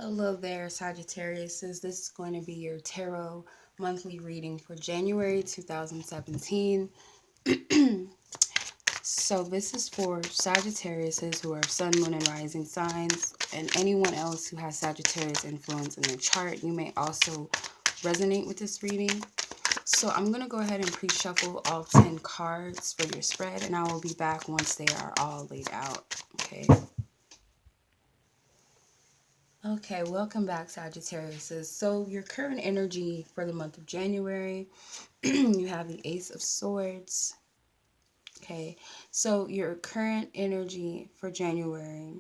Hello there, Sagittarius. This is going to be your tarot monthly reading for January 2017. So, this is for Sagittarius who are Sun, Moon, and Rising signs, and anyone else who has Sagittarius influence in their chart. You may also resonate with this reading. So, I'm going to go ahead and pre shuffle all 10 cards for your spread, and I will be back once they are all laid out. Okay. Okay, welcome back, Sagittarius. So your current energy for the month of January, you have the Ace of Swords. Okay, so your current energy for January,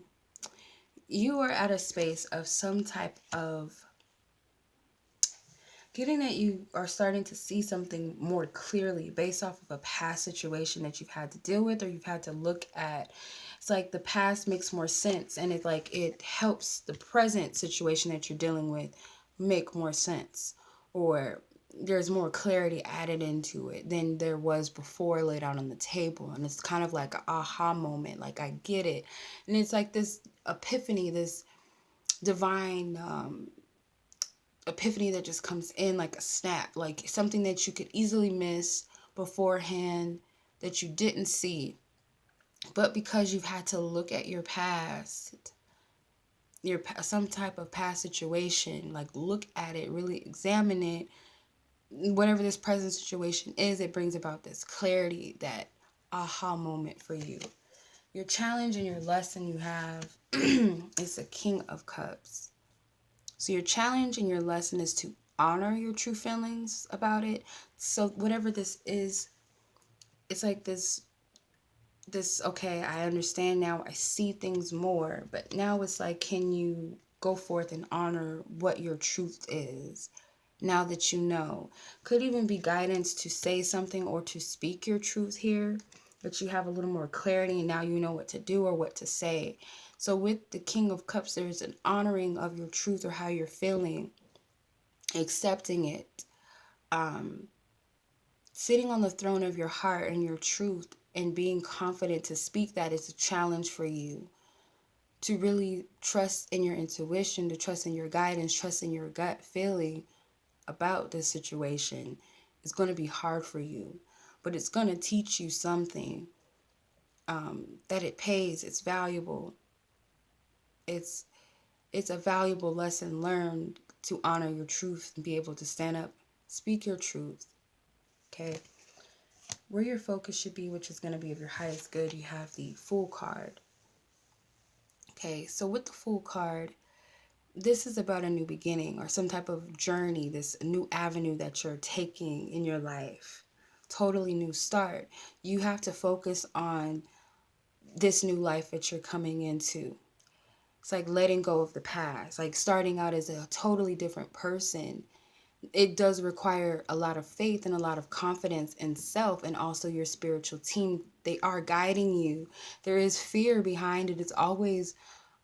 you are at a space of some type of getting that you are starting to see something more clearly based off of a past situation that you've had to deal with or you've had to look at. It's like the past makes more sense, and it helps the present situation that you're dealing with make more sense, or there's more clarity added into it than there was before laid out on the table. And it's kind of like an aha moment, like I get it. And it's like this epiphany, this divine epiphany that just comes in like a snap, like something that you could easily miss beforehand that you didn't see. But because you've had to look at your past, your some type of past situation, like look at it, really examine it, whatever this present situation is, it brings about this clarity, that aha moment for you. Your challenge and your lesson you have is the King of Cups. So your challenge and your lesson is to honor your true feelings about it. So whatever this is, it's like this okay, I understand now, I see things more, but now it's like, can you go forth and honor what your truth is now that you know? Could even be guidance to say something or to speak your truth here, but you have a little more clarity and now you know what to do or what to say. So with the King of Cups, there's an honoring of your truth or how you're feeling, accepting it, sitting on the throne of your heart and your truth and being confident to speak that is a challenge for you. To really trust in your intuition, to trust in your guidance, trust in your gut feeling about this situation is going to be hard for you, but it's going to teach you something, that it pays, it's valuable. It's a valuable lesson learned to honor your truth and be able to stand up, speak your truth. Okay. Where your focus should be, which is going to be of your highest good, you have the Fool card. Okay, so with the Fool card, this is about a new beginning or some type of journey, this new avenue that you're taking in your life. Totally new start. You have to focus on this new life that you're coming into. It's like letting go of the past, like starting out as a totally different person. It does require a lot of faith and a lot of confidence in self, and also your spiritual team. They are guiding you. There is fear behind it. It's always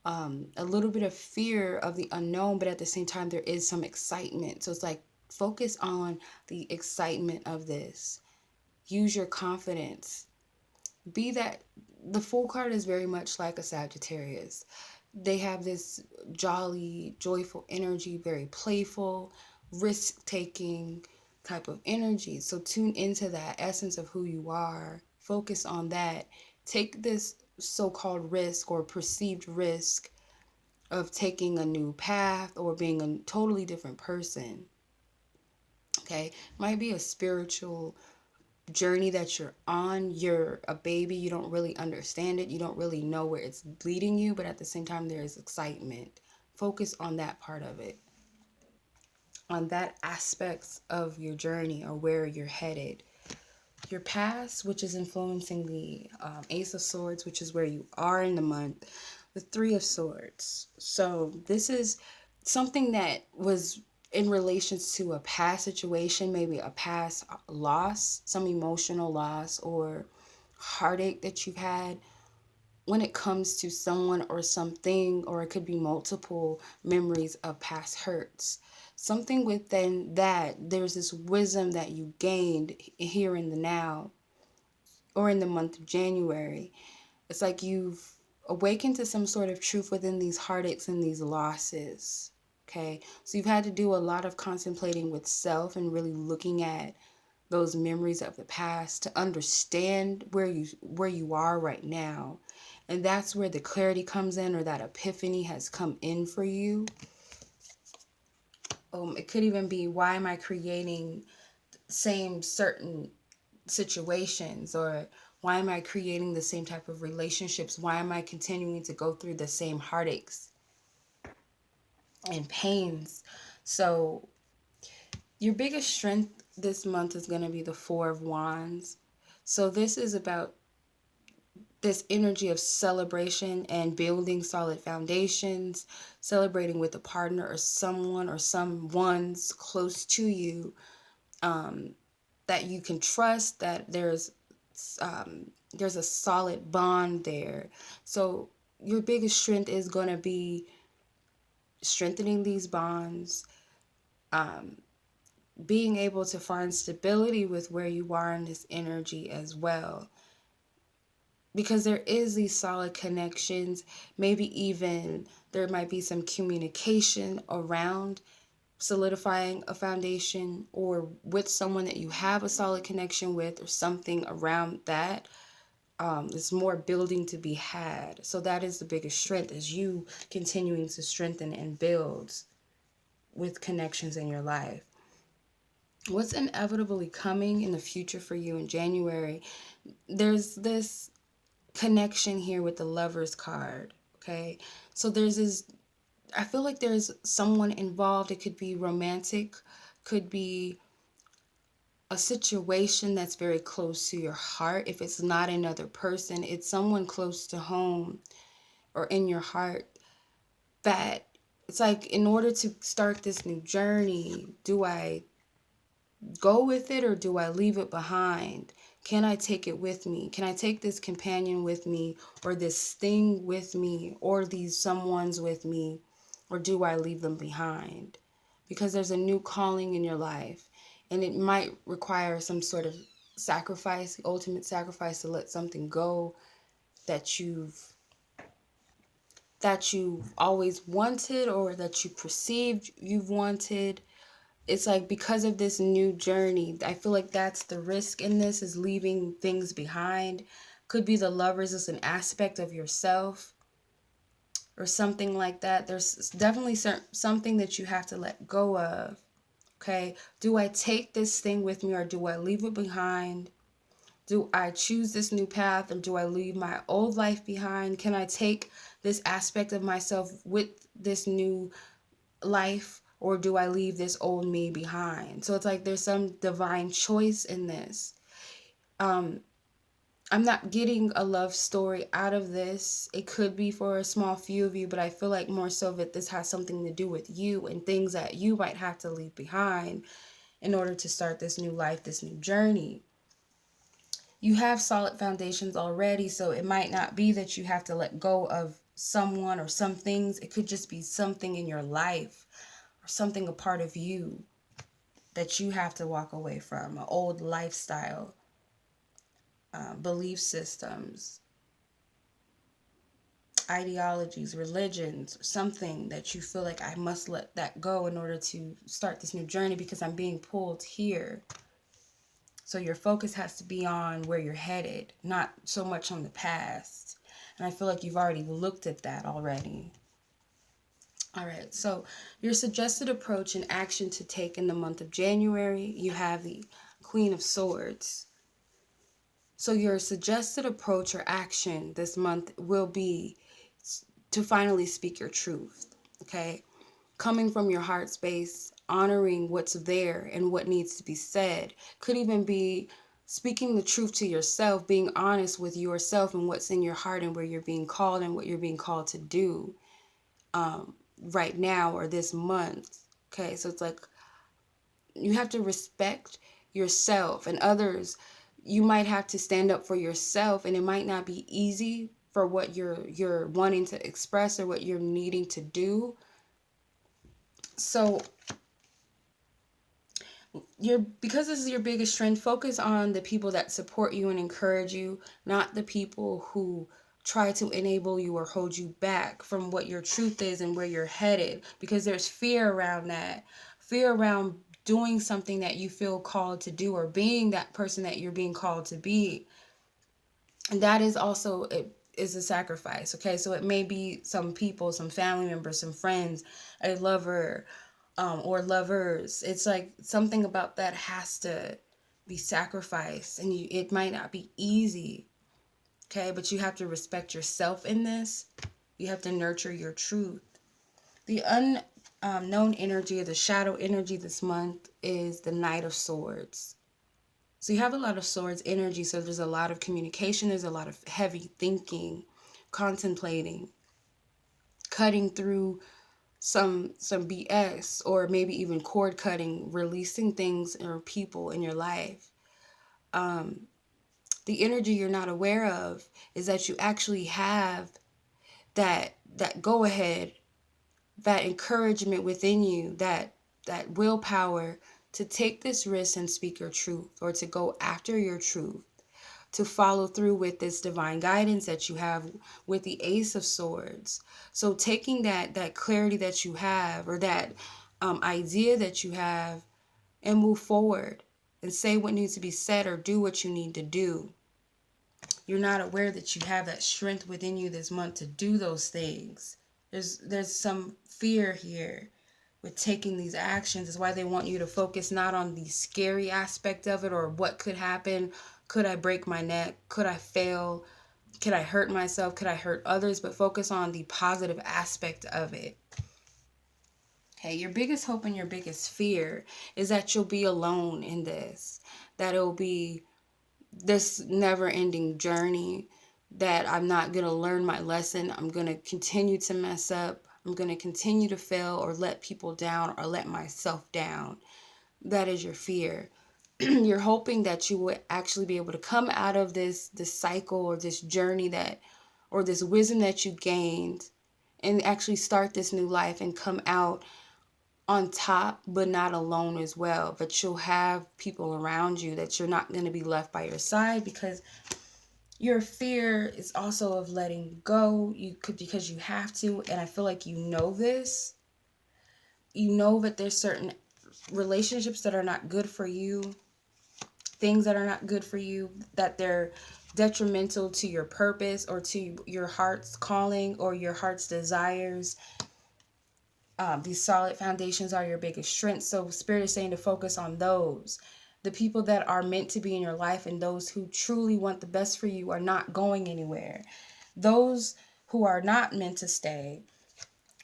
a little bit of fear of the unknown, but at the same time, there is some excitement. So it's like, focus on the excitement of this. Use your confidence. Be that. The Fool card is very much like a Sagittarius. They have this jolly, joyful energy, very playful, risk-taking type of energy. So tune into that essence of who you are. Focus on that. Take this so-called risk or perceived risk of taking a new path or being a totally different person. Okay, might be a spiritual journey that you're on. You're a baby, you don't really understand it, you don't really know where it's leading you, but at the same time there is excitement. Focus on that part of it, on that aspects of your journey or where you're headed. Your past, which is influencing the Ace of Swords, which is where you are in the month, the Three of Swords. So this is something that was in relations to a past situation, maybe a past loss, some emotional loss or heartache that you've had when it comes to someone or something, or it could be multiple memories of past hurts. Something within that, there's this wisdom that you gained here in the now or in the month of January. It's like you've awaken to some sort of truth within these heartaches and these losses. Okay, so you've had to do a lot of contemplating with self and really looking at those memories of the past to understand where you are right now. And that's where the clarity comes in, or that epiphany has come in for you. It could even be, why am I creating same certain situations, or why am I creating the same type of relationships? Why am I continuing to go through the same heartaches and pains? So your biggest strength this month is going to be the Four of Wands. So this is about this energy of celebration and building solid foundations, celebrating with a partner or someone or someone's close to you, that you can trust, that there's a solid bond there. So your biggest strength is going to be strengthening these bonds, being able to find stability with where you are in this energy as well. Because there is these solid connections, maybe even there might be some communication around solidifying a foundation, or with someone that you have a solid connection with, or something around that. There's more building to be had. So that is the biggest strength, is you continuing to strengthen and build with connections in your life. What's inevitably coming in the future for you in January? There's this connection here with the Lovers card. Okay, so there's this, I feel like there's someone involved. It could be romantic, could be a situation that's very close to your heart. If it's not another person, it's someone close to home or in your heart, that it's like, in order to start this new journey, do I go with it or do I leave it behind? Can I take it with me? Can I take this companion with me, or this thing with me, or these someones with me, or do I leave them behind? Because there's a new calling in your life, and it might require some sort of sacrifice, the ultimate sacrifice, to let something go that you've always wanted, or that you perceived you've wanted. It's like, because of this new journey, I feel like that's the risk in this, is leaving things behind. Could be the Lovers is an aspect of yourself or something like that. There's definitely something that you have to let go of. Okay, do I take this thing with me, or do I leave it behind? Do I choose this new path, or do I leave my old life behind? Can I take this aspect of myself with this new life, or do I leave this old me behind? So it's like there's some divine choice in this. I'm not getting a love story out of this. It could be for a small few of you, but I feel like more so that this has something to do with you and things that you might have to leave behind in order to start this new life, this new journey. You have solid foundations already, so it might not be that you have to let go of someone or some things. It could just be something in your life, or something a part of you, that you have to walk away from, an old lifestyle, belief systems, ideologies, religions, something that you feel like, I must let that go in order to start this new journey, because I'm being pulled here. So your focus has to be on where you're headed, not so much on the past. And I feel like you've already looked at that already. All right, so your suggested approach and action to take in the month of January, you have the Queen of Swords. So your suggested approach or action this month will be to finally speak your truth, okay? Coming from your heart space, honoring what's there and what needs to be said. Could even be speaking the truth to yourself, being honest with yourself and what's in your heart and where you're being called and what you're being called to do right now or this month. Okay, so it's like you have to respect yourself and others. You might have to stand up for yourself, and it might not be easy for what you're wanting to express or what you're needing to do. So because this is your biggest strength, focus on the people that support you and encourage you, not the people who try to enable you or hold you back from what your truth is and where you're headed, because there's fear around that. Fear around doing something that you feel called to do, or being that person that you're being called to be. And that is also, it is a sacrifice. Okay, so it may be some people, some family members, some friends, a lover, or lovers. It's like something about that has to be sacrificed, and it might not be easy. Okay, but you have to respect yourself in this. You have to nurture your truth. The unknown energy, or the shadow energy this month, is the Knight of Swords. So you have a lot of swords energy, so there's a lot of communication, there's a lot of heavy thinking, contemplating, cutting through some BS, or maybe even cord cutting, releasing things or people in your life. The energy you're not aware of is that you actually have that go ahead, that encouragement within you, that willpower to take this risk and speak your truth, or to go after your truth, to follow through with this divine guidance that you have with the Ace of Swords. So taking that clarity that you have, or that idea that you have, and move forward and say what needs to be said, or do what you need to do. You're not aware that you have that strength within you this month to do those things. There's some fear here with taking these actions. Is why they want you to focus not on the scary aspect of it, or what could happen. Could I break my neck? Could I fail? Could I hurt myself? Could I hurt others? But focus on the positive aspect of it. Okay, your biggest hope and your biggest fear is that you'll be alone in this. That it'll be this never-ending journey, that I'm not going to learn my lesson. I'm going to continue to mess up. I'm going to continue to fail, or let people down, or let myself down. That is your fear. You're hoping that you would actually be able to come out of this cycle, or this journey that, or this wisdom that you gained, and actually start this new life and come out on top, but not alone as well. But you'll have people around you, that you're not going to be left by your side, because your fear is also of letting go. Because you have to, and I feel like you know this. You know that there's certain relationships that are not good for you, things that are not good for you, that they're detrimental to your purpose, or to your heart's calling, or your heart's desires. These solid foundations are your biggest strengths. So Spirit is saying to focus on those. The people that are meant to be in your life, and those who truly want the best for you, are not going anywhere. Those who are not meant to stay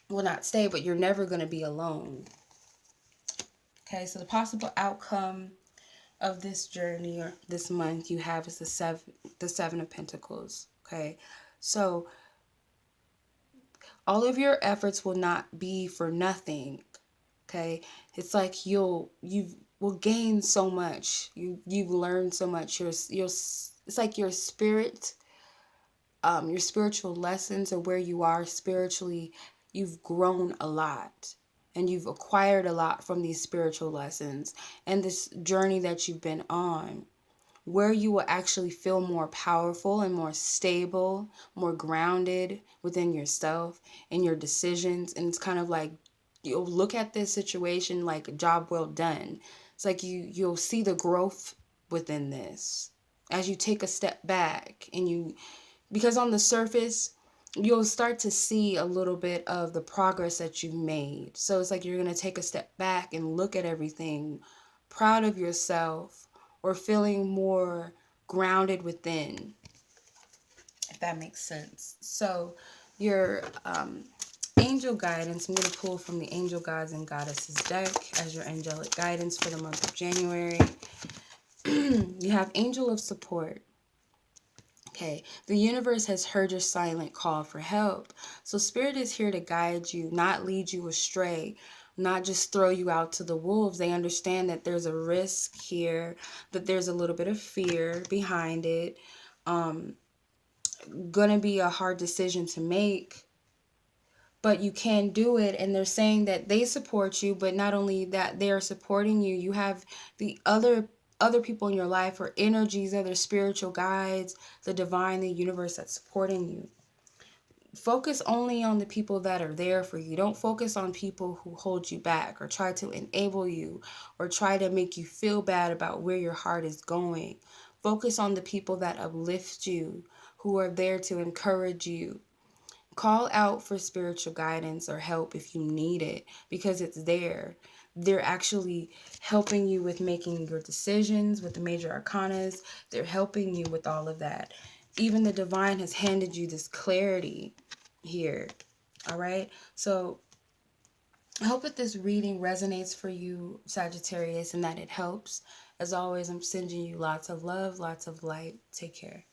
will not stay, but you're never going to be alone. Okay, so the possible outcome of this journey, or this month, you have is the Seven of Pentacles. Okay, so all of your efforts will not be for nothing. Okay, it's like you will gain so much. You've learned so much. It's like your spirit, your spiritual lessons, or where you are spiritually, you've grown a lot, and you've acquired a lot from these spiritual lessons and this journey that you've been on, where you will actually feel more powerful and more stable, more grounded within yourself and your decisions. And it's kind of like, you'll look at this situation like a job well done. It's like you'll see the growth within this as you take a step back, and because on the surface, you'll start to see a little bit of the progress that you've made. So it's like you're going to take a step back and look at everything, proud of yourself, or feeling more grounded within, if that makes sense. So your angel guidance, I'm going to pull from the Angel Gods and Goddesses deck as your angelic guidance for the month of January. You have Angel of Support. Okay, the universe has heard your silent call for help. So Spirit is here to guide you, not lead you astray, not just throw you out to the wolves. They understand that there's a risk here, that there's a little bit of fear behind it. Gonna be a hard decision to make, but you can do it. And they're saying that they support you, but not only that, they are supporting you. You have the other other people in your life or energies, other spiritual guides, the divine, the universe that's supporting you. Focus only on the people that are there for you. Don't focus on people who hold you back or try to enable you or try to make you feel bad about where your heart is going. Focus on the people that uplift you, who are there to encourage you. Call out for spiritual guidance or help if you need it, because it's there. They're actually helping you with making your decisions with the major arcanas. They're helping you with all of that. Even the divine has handed you this clarity here. All right. So I hope that this reading resonates for you, Sagittarius, and that it helps. As always, I'm sending you lots of love, lots of light. Take care.